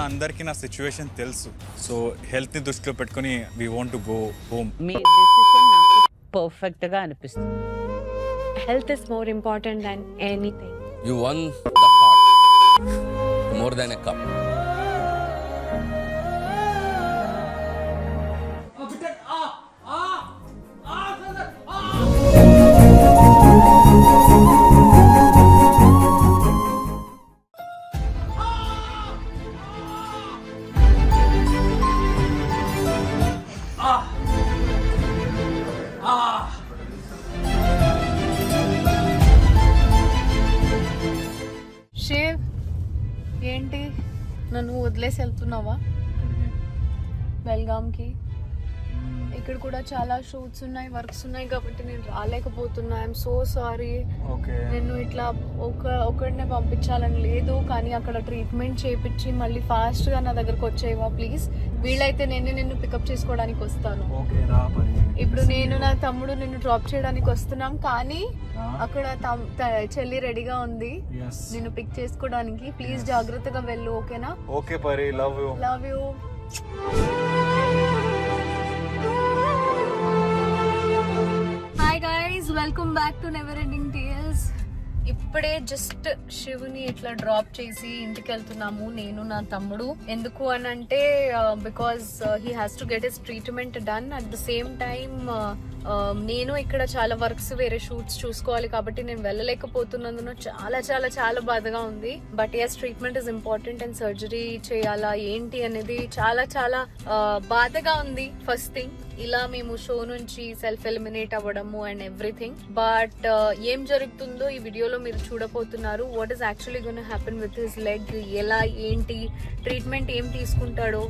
అందరికీ నా సిచ్యువేషన్ తెలుసు. సో హెల్త్ని దృష్టిలో పెట్టుకొని we want to go home. Me decision నాకు పర్ఫెక్ట్గా అనిపిస్తుంది. Health is more important than anything. You won the heart more than a cup. Shiv, ఏంటి నన్ను వదిలేసి వెళ్తున్నావా బెల్గాంకి? ఇక్కడ కూడా చాలా షూట్స్ ఉన్నాయి, వర్క్స్ ఉన్నాయి కాబట్టి నేను రాలేకపోతున్నా. I'm so sorry. నేను ఇట్లా ఒకడినే పంపించాలని లేదు, కానీ అక్కడ ట్రీట్మెంట్ చేయించి మళ్ళీ ఫాస్ట్గా నా దగ్గరకు వచ్చేవా ప్లీజ్? వీళ్ళైతే నిన్ను పికప్ చేసుకోవడానికి వస్తాను. ఇప్పుడు నేను నా తమ్ముడు నిన్ను డ్రాప్ చేయడానికి వస్తున్నాం, కానీ అక్కడ చెల్లి రెడీగా ఉంది నిన్ను పిక్ చేసుకోవడానికి. ప్లీజ్ జాగ్రత్తగా వెళ్ళు, ఓకేనా? ఓకే పరి, love you. Love you. Hi guys, welcome back to never ending tales. ఇప్పుడే జస్ట్ శివుని ఇట్లా డ్రాప్ చేసి ఇంటికి వెళ్తున్నాము నేను నా తమ్ముడు. ఎందుకు అని అంటే because he has to get his treatment done. At the same time నేను ఇక్కడ చాలా వర్క్స్, వేరే షూట్స్ చూసుకోవాలి కాబట్టి నేను వెళ్ళలేకపోతున్నందున చాలా చాలా చాలా బాధగా ఉంది. But yes, treatment is important and surgery చేయాలా ఏంటి అనేది చాలా చాలా బాధగా ఉంది. ఫస్ట్ థింగ్, ఇలా మేము షో నుంచి సెల్ఫ్ ఎలిమినేట్ అవ్వడము అండ్ ఎవ్రీథింగ్. బట్ ఏం జరుగుతుందో ఈ వీడియోలో మీరు చూడబోతున్నారు. What is actually gonna happen with his leg, ఎలా ఏంటి ట్రీట్మెంట్ ఏం తీసుకుంటాడో.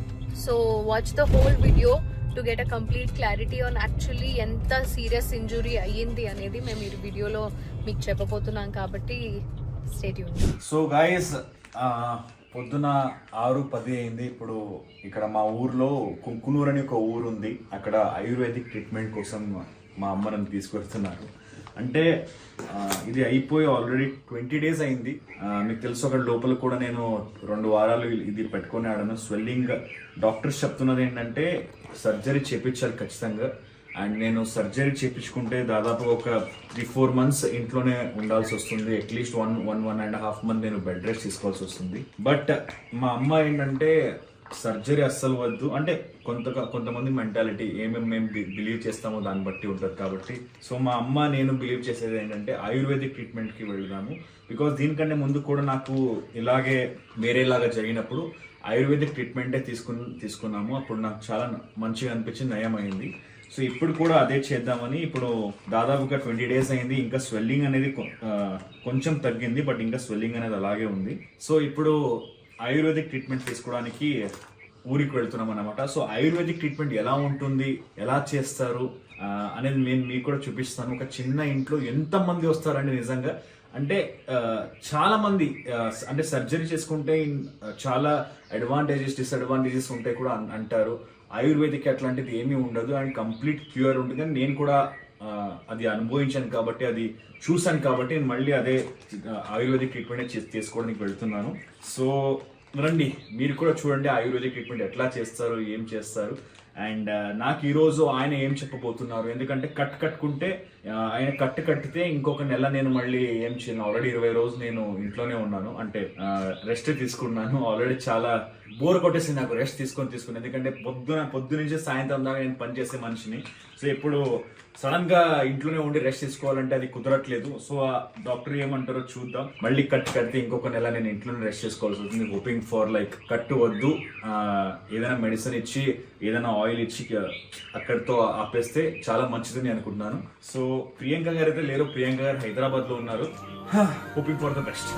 So watch the whole video to get a complete clarity on actually ఎంత సీరియస్ ఇంజురీ అయ్యింది అనేది మేము ఈ వీడియోలో మీకు చెప్పబోతున్నాం, కాబట్టి స్టే ట్యూన్. సో గైస్, పొద్దున 6:10 అయింది. ఇప్పుడు ఇక్కడ మా ఊర్లో కుంకునూరు అని ఒక ఊరు ఉంది. అక్కడ ఆయుర్వేదిక్ ట్రీట్మెంట్ కోసం మా అమ్మ నన్ను తీసుకెళ్తున్నారు. అంటే ఇది అయిపోయి ఆల్రెడీ 20 days అయింది. మీకు తెలుసు, అక్కడ లోపల కూడా నేను 2 వారాలు ఇది పెట్టుకొని ఆడాను. స్వెల్లింగ్ డాక్టర్స్ చెప్తున్నది ఏంటంటే సర్జరీ చేయించాలి ఖచ్చితంగా. అండ్ నేను సర్జరీ చేయించుకుంటే దాదాపు ఒక 3-4 months ఇంట్లోనే ఉండాల్సి వస్తుంది. అట్లీస్ట్ 1.5 months నేను బెడ్ రెస్ట్ తీసుకోవాల్సి వస్తుంది. బట్ మా అమ్మ ఏంటంటే సర్జరీ అస్సలు వద్దు అంటే, కొంతమంది మెంటాలిటీ ఏమేమి మేము బిలీవ్ చేస్తామో దాన్ని బట్టి ఉంటుంది కాబట్టి. సో మా అమ్మ నేను బిలీవ్ చేసేది ఏంటంటే ఆయుర్వేదిక్ ట్రీట్మెంట్కి వెళ్దాము. బికాస్ దీనికంటే ముందు కూడా నాకు ఇలాగే వేరేలాగా జరిగినప్పుడు ఆయుర్వేదిక్ ట్రీట్మెంటే తీసుకున్నాము. అప్పుడు నాకు చాలా మంచిగా అనిపించింది, నయం అయింది. సో ఇప్పుడు కూడా అదే చేద్దామని. ఇప్పుడు దాదాపుగా 20 days అయింది. ఇంకా స్వెల్లింగ్ అనేది కొంచెం తగ్గింది, బట్ ఇంకా స్వెల్లింగ్ అనేది అలాగే ఉంది. సో ఇప్పుడు ఆయుర్వేదిక్ ట్రీట్మెంట్ తీసుకోవడానికి ఊరికి వెళ్తున్నాం అన్నమాట. సో ఆయుర్వేదిక్ ట్రీట్మెంట్ ఎలా ఉంటుంది, ఎలా చేస్తారు అనేది నేను మీకు కూడా చూపిస్తాను. ఒక చిన్న ఇంట్లో ఎంతమంది వస్తారండి నిజంగా. అంటే చాలా మంది అంటే సర్జరీ చేసుకుంటే చాలా అడ్వాంటేజెస్, డిసడ్వాంటేజెస్ ఉంటాయి కూడా అంటారు. ఆయుర్వేదిక్ అట్లాంటిది ఏమీ ఉండదు అండ్ కంప్లీట్ క్యూర్ ఉంటుంది. అని నేను కూడా అది అనుభవించాను కాబట్టి, అది చూశాను కాబట్టి నేను మళ్ళీ అదే ఆయుర్వేదిక్ ట్రీట్మెంట్ చేసుకోవడానికి వెళ్తున్నాను. సో రండి, మీరు కూడా చూడండి ఆయుర్వేదిక్ ట్రీట్మెంట్ ఎట్లా చేస్తారు, ఏం చేస్తారు. అండ్ నాకు ఈరోజు ఆయన ఏం చెప్పబోతున్నారు. ఎందుకంటే కట్టుకుంటే ఆయన కట్టితే ఇంకొక నెల నేను మళ్ళీ ఏం చేయను. ఆల్రెడీ 20 రోజులు నేను ఇంట్లోనే ఉన్నాను, అంటే రెస్ట్ తీసుకున్నాను. ఆల్రెడీ చాలా బోర్ కొట్టేసింది నాకు రెస్ట్ తీసుకొని. ఎందుకంటే పొద్దు నుంచి సాయంత్రం దాకా నేను పనిచేసే మనిషిని. సో ఇప్పుడు సడన్ గా ఇంట్లోనే ఉండి రెస్ట్ తీసుకోవాలంటే అది కుదరట్లేదు. సో ఆ డాక్టర్ ఏమంటారో చూద్దాం. మళ్ళీ కడితే ఇంకొక నెల నేను ఇంట్లోనే రెస్ట్ చేసుకోవాల్సి వస్తుంది. హోపింగ్ ఫర్ లైక్ కట్టు వద్దు, ఏదైనా మెడిసిన్ ఇచ్చి, ఏదైనా ఆయిల్ ఇచ్చి అక్కడితో ఆపేస్తే చాలా మంచిదని అనుకుంటున్నాను. సో ప్రియాంక గారు అయితే లేరు, ప్రియాంక గారు హైదరాబాద్ లో ఉన్నారు. Hoping for the best.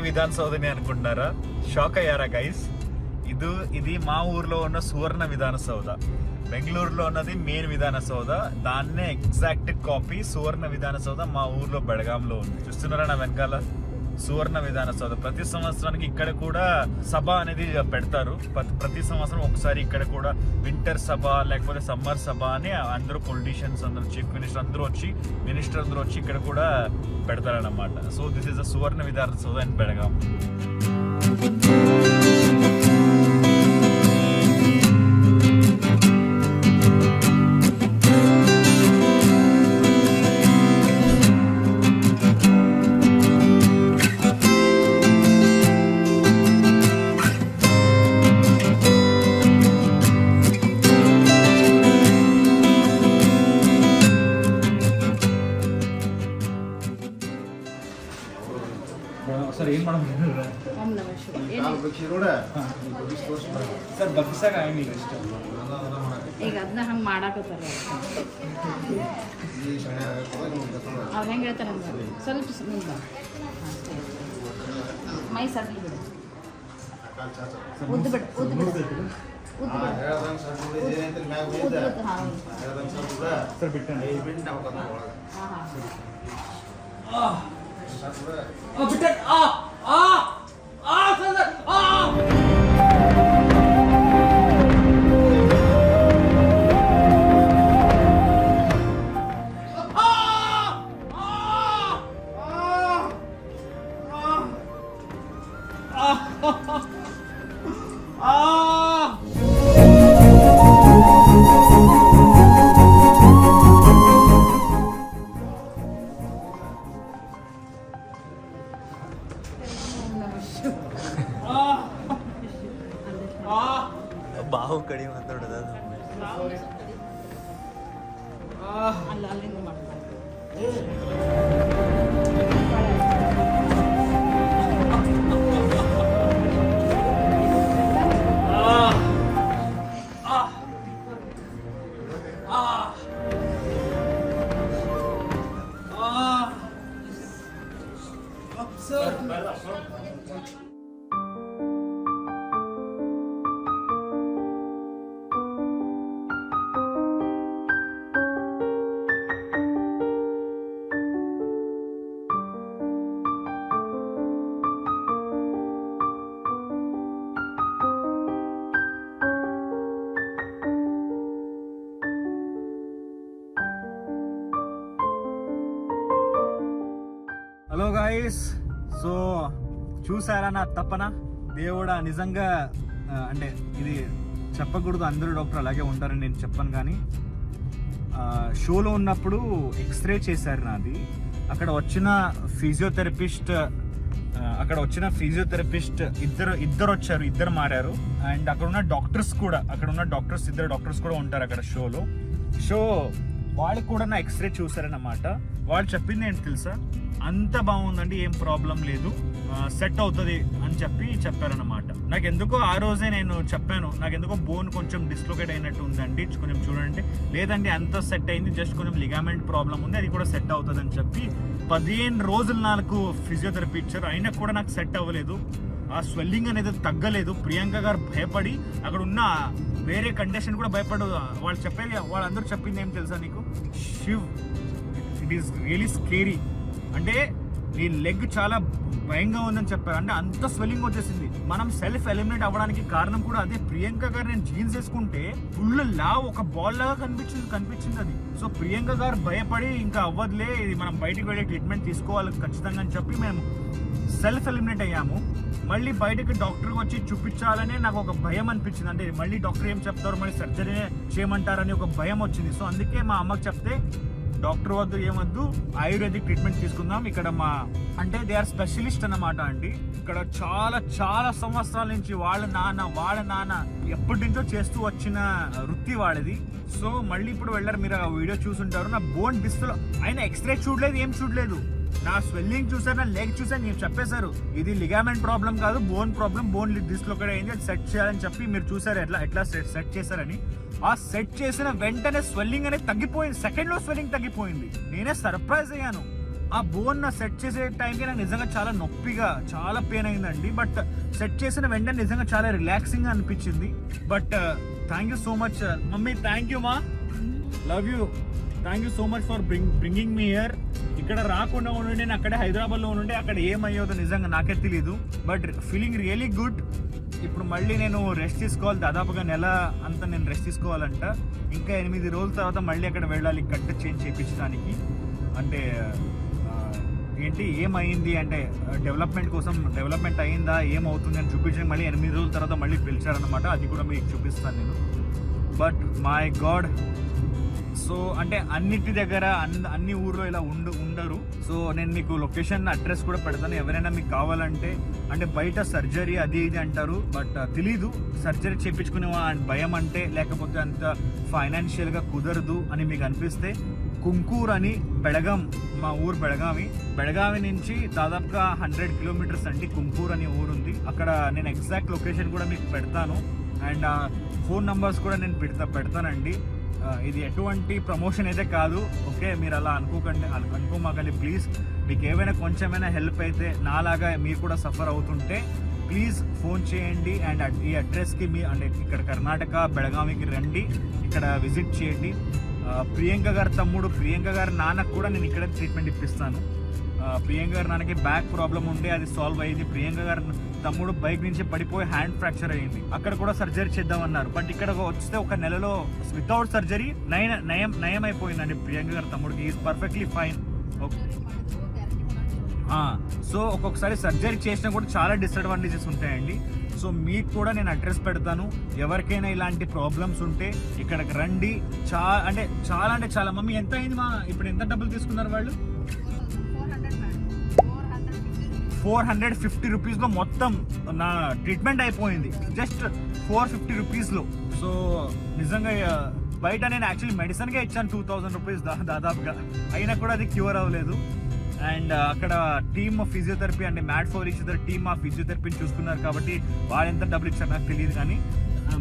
విధాన్ సౌధని అనుకుంటున్నారా? షాక్ అయ్యారా గైస్? ఇది మా ఊర్లో ఉన్న సువర్ణ విధాన సౌధ. బెంగళూరులో ఉన్నది మెయిన్ విధాన సౌధ. దాన్నే ఎగ్జాక్ట్ కాపీ సువర్ణ విధాన సౌధ మా ఊర్లో బెళగాంలో ఉంది. చూస్తున్నారా నా వెనకాల సువర్ణ విధాన సౌధ. ప్రతి సంవత్సరానికి ఇక్కడ కూడా సభ అనేది పెడతారు. ప్రతి సంవత్సరం ఒకసారి ఇక్కడ కూడా వింటర్ సభ లేకపోతే సమ్మర్ సభ అని అందరూ పొలిటీషియన్స్ అందరూ, చీఫ్ మినిస్టర్ అందరూ వచ్చి ఇక్కడ కూడా పెడతారన్నమాట. సో దిస్ ఇస్ ద సువర్ణ విధాన సౌధ ఇన్ బెళగాం. ಸರ್ ಏನು ಮಾಡೋದು ಸರ್ ಬಗ್ಸಾಗ ಆಗಿ ಇಷ್ಟ ಈಗ ಅದನ್ನ ಹಂಗೆ ಮಾಡಾಕತ್ತಾರ ಅವ್ರು ಹೆಂಗೆ ಹೇಳ್ತಾರೆ ಹಂಗೆ ಸ್ವಲ್ಪ ಮುಂದೆ ಮೈ ಸಡ್ಲಿ ಬಿಡು ಉದ್ದು ಬಿಡು ಸರ್ ಬಿಟ್ಟು ಬಾವು ಕಡಿಮೆ ಮಾತಾಡೋದು ಅಲ್ಲಿಂದ ಮಾಡ್ತಾರೆ హలో గాయస్, సో చూసారా నా తపన? దేవుడా నిజంగా అంటే ఇది చెప్పకూడదు, అందరూ డాక్టర్ అలాగే ఉంటారని నేను చెప్పను, కానీ షోలో ఉన్నప్పుడు ఎక్స్రే చేశారు నాది. అక్కడ వచ్చిన ఫిజియోథెరపిస్ట్ ఇద్దరు వచ్చారు, ఇద్దరు మారారు. అండ్ అక్కడ ఉన్న డాక్టర్స్ కూడా ఇద్దరు డాక్టర్స్ కూడా ఉంటారు అక్కడ షోలో. వాళ్ళు కూడా నా ఎక్స్రే చూసారన్నమాట. వాళ్ళు చెప్పింది ఏంటి తెలుసా? అంత బాగుందండి, ఏం ప్రాబ్లం లేదు, సెట్ అవుతుంది అని చెప్పారన్నమాట. నాకు ఎందుకో ఆ రోజే నేను చెప్పాను, నాకు ఎందుకో బోన్ కొంచెం డిస్లొకేట్ అయినట్టు ఉందండి, కొంచెం చూడండి. లేదండి అంత సెట్ అయింది, జస్ట్ కొంచెం లిగామెంట్ ప్రాబ్లం ఉంది, అది కూడా సెట్ అవుతుంది అని చెప్పి 15 రోజులు నాకు ఫిజియోథెరపీ ఇచ్చారు. అయినా కూడా నాకు సెట్ అవ్వలేదు, ఆ స్వెల్లింగ్ అనేది తగ్గలేదు. ప్రియాంక గారు భయపడి, అక్కడ ఉన్న వేరే కండిషన్ కూడా భయపడు, వాళ్ళందరూ చెప్పింది ఏం తెలుసా నీకు? Shiv, it is really scary, అంటే నీ లెగ్ చాలా భయంగా ఉందని చెప్పారు. అంటే అంత స్వెల్లింగ్ వచ్చేసింది. మనం సెల్ఫ్ ఎలిమినేట్ అవ్వడానికి కారణం కూడా అదే. ప్రియాంక గారు నేను జీన్స్ వేసుకుంటే ఫుల్ ఒక బాల్ లాగా కనిపించింది అది. సో ప్రియాంక గారు భయపడి ఇంకా అవ్వదులే, ఇది మనం బయటికి వెళ్ళి ట్రీట్మెంట్ తీసుకోవాలి ఖచ్చితంగా అని చెప్పి మేము సెల్ఫ్ ఎలిమినేట్ అయ్యాము. మళ్ళీ బయటకి డాక్టర్కి వచ్చి చూపించాలనే నాకు ఒక భయం అనిపించింది. అంటే మళ్ళీ డాక్టర్ ఏం చెప్తారు, మళ్ళీ సర్జరీనే చేయమంటారని ఒక భయం వచ్చింది. సో అందుకే మా అమ్మకి చెప్తే, డాక్టర్ వద్దు ఏమొద్దు, ఆయుర్వేదిక్ ట్రీట్మెంట్ తీసుకుందాం. ఇక్కడ అంటే దే ఆర్ స్పెషలిస్ట్ అన్నమాట అండి. ఇక్కడ చాలా చాలా సంవత్సరాల నుంచి వాళ్ళ నాన్న ఎప్పటి నుంచో చేస్తూ వచ్చిన వృత్తి వాళ్ళది. సో మళ్ళీ ఇప్పుడు వెళ్ళారు, మీరు ఆ వీడియో చూసుంటారు. నా బోన్ డిస్లో ఆయన ఎక్స్రే చూడలేదు, ఏం చూడలేదు, నా స్వెల్లింగ్ చూసారు, నా లెగ్ చూసారు, నేను చెప్పేశారు ఇది లిగామెంట్ ప్రాబ్లం కాదు, బోన్ ప్రాబ్లం, బోన్ డిస్లోకేట్ అయింది, అది సెట్ చేయాలని చెప్పి మీరు చూసారు ఎట్లా సెట్ చేశారని. ఆ సెట్ చేసిన వెంటనే స్వెల్లింగ్ అనేది తగ్గిపోయింది, సెకండ్లో స్వెల్లింగ్ తగ్గిపోయింది. నేనే సర్ప్రైజ్ అయ్యాను. ఆ బోన్ సెట్ చేసే టైంకి నాకు నిజంగా చాలా నొప్పిగా చాలా పెయిన్ అయిందండి. బట్ సెట్ చేసిన వెంటనే నిజంగా చాలా రిలాక్సింగ్ గా అనిపించింది. But thank you so much mummy. Thank you మా, love you. Thank you so much for bringing me here. ఇక్కడ రాకుండా ఉండి నేను అక్కడే హైదరాబాద్లో ఉండి అక్కడ ఏమయ్యేదో నిజంగా నాకే తెలియదు. But feeling really good. ఇప్పుడు మళ్ళీ నేను రెస్ట్ తీసుకోవాలి, దాదాపుగా నెల అంతా నేను రెస్ట్ తీసుకోవాలంట. ఇంకా 8 రోజుల తర్వాత మళ్ళీ అక్కడ వెళ్ళాలి కట్ చేంజ్ చేయించడానికి. అంటే ఏంటి ఏమైంది అంటే డెవలప్మెంట్ అయిందా ఏమవుతుంది అని చూపించడానికి మళ్ళీ 8 రోజుల తర్వాత మళ్ళీ పిలిచారనమాట. అది కూడా మీకు చూపిస్తాను నేను. బట్ మై గాడ్, సో అంటే అన్నిటి దగ్గర అన్ని ఊర్లో ఇలా ఉండరు. సో నేను మీకు లొకేషన్ అడ్రస్ కూడా పెడతాను. ఎవరైనా మీకు కావాలంటే, అంటే బయట సర్జరీ అది ఇది అంటారు, బట్ తెలీదు సర్జరీ చేయించుకునే భయం అంటే, లేకపోతే అంత ఫైనాన్షియల్గా కుదరదు అని మీకు అనిపిస్తే, కుంకూర్ అని బెళగాం, మా ఊరు బెళగావి నుంచి దాదాపుగా 100 కిలోమీటర్స్ అండి కుంకూర్ అని ఊరు ఉంది. అక్కడ నేను ఎగ్జాక్ట్ లొకేషన్ కూడా మీకు పెడతాను. అండ్ ఫోన్ నంబర్స్ కూడా నేను పెడతానండి. ఇది ఎటువంటి ప్రమోషన్ అయితే కాదు, ఓకే? మీరు అలా అనుకోమాకండి ప్లీజ్. మీకు ఏమైనా కొంచెమైనా హెల్ప్ అయితే, నాలాగా మీరు కూడా సఫర్ అవుతుంటే ప్లీజ్ ఫోన్ చేయండి. అండ్ ఈ అడ్రస్కి అంటే ఇక్కడ కర్ణాటక బెళగావికి రండి, ఇక్కడ విజిట్ చేయండి. ప్రియాంక గారి తమ్ముడు, ప్రియాంక గారి నాన్నకు కూడా నేను ఇక్కడ ట్రీట్మెంట్ ఇప్పిస్తాను. ప్రియాంక గారి నాన్నకి బ్యాక్ ప్రాబ్లం ఉండే, అది సాల్వ్ అయ్యింది. ప్రియాంక గారి తమ్ముడు బైక్ నుంచి పడిపోయి హ్యాండ్ ఫ్రాక్చర్ అయ్యింది, అక్కడ కూడా సర్జరీ చేద్దామన్నారు. బట్ ఇక్కడ వస్తే ఒక నెలలో వితౌట్ సర్జరీ నయం అయిపోయిందండి ప్రియాంక గారి తమ్ముడికి. Is perfectly fine. సో ఒక్కొక్కసారి సర్జరీ చేసినా కూడా చాలా డిసడ్వాంటేజెస్ ఉంటాయండి. సో మీకు కూడా నేను అడ్రస్ పెడతాను. ఎవరికైనా ఇలాంటి ప్రాబ్లమ్స్ ఉంటే ఇక్కడికి రండి. చాలా మమ్మీ ఎంత అయింది మా, ఇప్పుడు ఎంత డబ్బులు తీసుకున్నారు వాళ్ళు? 450 రూపీస్లో మొత్తం నా ట్రీట్మెంట్ అయిపోయింది, జస్ట్ 450 రూపీస్లో. సో నిజంగా బయట నేను యాక్చువల్లీ మెడిసిన్గా ఇచ్చాను 2000 రూపీస్ దాదాపుగా, అయినా కూడా అది క్యూర్ అవ్వలేదు. అండ్ అక్కడ టీమ్ ఆఫ్ ఫిజియోథెరపీ అంటే made for each other team of ఫిజియోథెరపీని చూసుకున్నారు కాబట్టి వాళ్ళు ఎంత డబ్బులు ఇచ్చారు నాకు తెలియదు, కానీ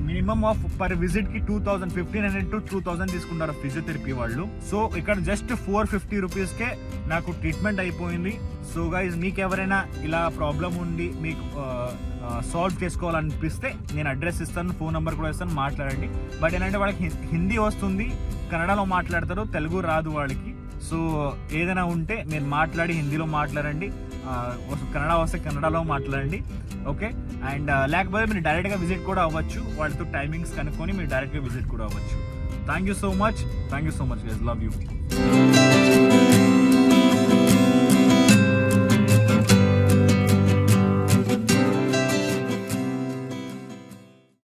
మినిమం ఆఫ్ పర్ విజిట్కి 1500 to 2000 తీసుకుంటారు ఫిజియోథెరపీ వాళ్ళు. సో ఇక్కడ జస్ట్ 450 రూపీస్కే నాకు ట్రీట్మెంట్ అయిపోయింది. సో గైజ్, మీకు ఎవరైనా ఇలా ప్రాబ్లం ఉండి మీకు సాల్వ్ చేసుకోవాలనిపిస్తే నేను అడ్రస్ ఇస్తాను, ఫోన్ నెంబర్ కూడా ఇస్తాను, మాట్లాడండి. బట్ ఏంటంటే వాళ్ళకి హిందీ వస్తుంది, కన్నడలో మాట్లాడతారు, తెలుగు రాదు వాళ్ళకి. సో ఏదైనా ఉంటే మీరు మాట్లాడి హిందీలో మాట్లాడండి, కన్నడ వస్తే కన్నడలో మాట్లాడండి, ఓకే? అండ్ లేకపోతే మీరు డైరెక్ట్గా విజిట్ కూడా అవ్వచ్చు, వాళ్ళతో టైమింగ్స్ కనుక్కొని మీరు డైరెక్ట్గా విజిట్ కూడా అవ్వచ్చు. Thank you so much guys, love you.